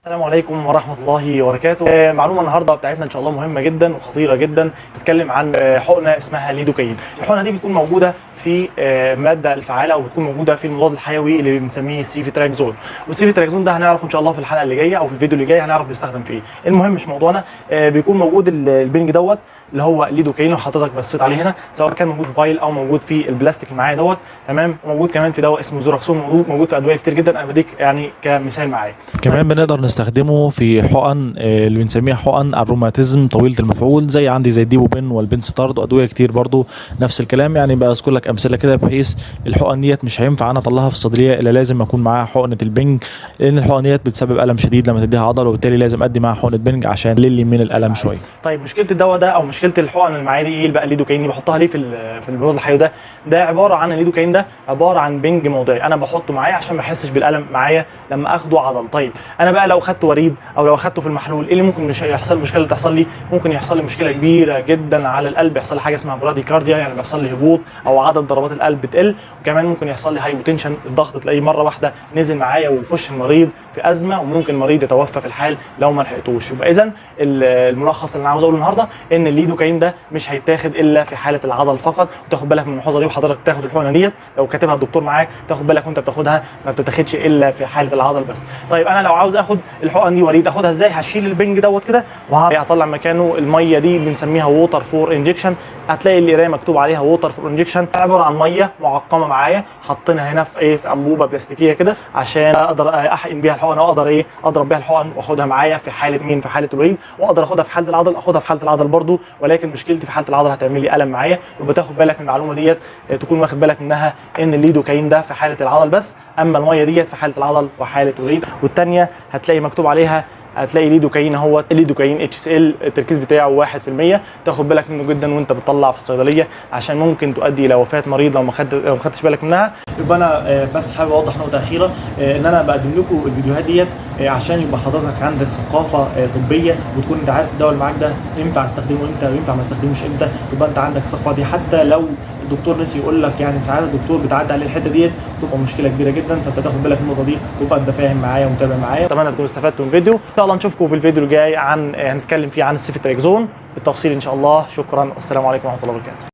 السلام عليكم ورحمة الله وبركاته. معلومة النهاردة بتاعتنا إن شاء الله مهمة جدا وخطيرة جدا. بتتكلم عن حقنة اسمها ليدوكاين. الحقنة دي بتكون موجودة في مادة الفعالة، وبتكون موجودة في المضاد الحيوي اللي بنسميه سيفيتراكزون. والسيفيتراكزون ده هنعرفه إن شاء الله في الحلقة اللي جاية أو في الفيديو اللي جاي هنعرف بيستخدم في إيه. المهم مش موضوعنا. بيكون موجود البنج دوت اللي هو ليدوكاين، لو حضرتك بصيت عليه هنا سواء كان موجود في فايل او موجود في البلاستيك اللي معايا دوت، تمام. وموجود كمان في دواء اسمه زوراكسون، موجود في ادويه كتير جدا. انا بديك يعني كمثال معايا. كمان بنقدر نستخدمه في حقن اللي بنسميها حقن الروماتيزم طويله المفعول، زي الديبوبين والبنستارد وادويه كتير برضو نفس الكلام. يعني بذكر لك امثله كده، بحيث الحقن ديت مش هينفع انا اطلعها في الصيدليه الا لازم اكون معاها حقنه البنج، لان الحقن ديت بتسبب الم شديد لما تديها عضله، وبالتالي لازم ادي معاها حقنه بنج عشان تقلل من الالم شويه. طيب مشكله الدواء ده او مشكله الحقن اللي معايا دي ايه بقى؟ الليدوكاين دي بحطها ليه في المضاد الحيوي ده عباره عن الليدوكاين ده عباره عن بنج موضعي، انا بحطه معايا عشان ما احسش بالالم معايا لما اخده عضل. طيب انا بقى لو خدته وريد او لو خدته في المحلول، ايه اللي ممكن يحصل؟ المشكله اللي تحصل لي ممكن يحصل لي مشكله كبيره جدا على القلب، يحصل لي حاجه اسمها براديكارديا، يعني بيحصل لي هبوط او عدد ضربات القلب بتقل. وكمان ممكن يحصل لي هايبوتنشن، الضغط تلاقيه مره واحده نزل معايا ويخش المريض في ازمه، وممكن المريض يتوفى في الحال لو ما لحقتوش. يبقى اذا الملخص اللي انا عاوز اقوله النهارده ان الليدوكاين ده مش هيتاخد الا في حاله العضل فقط. وتاخد بالك من الملحوظه دي، وحضرتك تاخد الحقنه ديت لو كاتبها الدكتور معاك تاخد بالك وانت بتاخدها ما بتتاخدش الا في حاله العضل بس. طيب انا لو عاوز اخد الحقن دي وريد اخدها ازاي؟ هشيل البنج دوت كده وهطلع مكانه الميه دي بنسميها ووتر فور انجكشن. هتلاقي القرايه مكتوب عليها ووتر فور انجكشن، عباره عن ميه معقمه معايا حاطينها هنا في في انبوبه بلاستيكيه كده عشان اقدر احقن بيها الحقن، واقدر اضرب بيها الحقن واخدها معايا في حاله مين؟ في حاله الوريد. واقدر اخدها في حاله العضل، اخدها في حاله العضل برضو، ولكن مشكلتي في حاله العضل هتعمل لي الم معايا. يبقى تاخد بالك من المعلومه ديت، تكون واخد بالك منها، ان الليدوكاين ده في حاله العضل بس، اما الميه ديت في حاله العضل وحاله الوريد. والثانيه هتلاقي مكتوب عليها، هتلاقي ليدوكاين اهوت، الليدوكاين HCl التركيز بتاعه 1%. تاخد بالك منه جدا وانت بتطلع في الصيدليه، عشان ممكن تؤدي الى وفاه مريض لو ما خدتش بالك منها. يبقى انا بس حابب اوضح نقطه اخيره، ان انا بقدم لكم الفيديوهات ديت عشان يبقى حضرتك عندك ثقافه طبيه، وتكون انت عارف الدواء اللي معاك ده ينفع استخدمه امتى وينفع ما استخدموش امتى. تبقى انت عندك الثقافه دي، حتى لو الدكتور نسي يقول لك، يعني ساعات الدكتور بتعدي عليه الحته ديت تبقى مشكله كبيره جدا. فانت تاخد بالك من النقطه دي، تبقى انت فاهم معايا ومتابع معايا. اتمنى تكونوا استفدتوا من الفيديو. ان شاء الله نشوفكم في الفيديو الجاي هنتكلم فيه عن السيفيتراكزون بالتفصيل ان شاء الله. شكرا والسلام عليكم ورحمه الله وبركاته.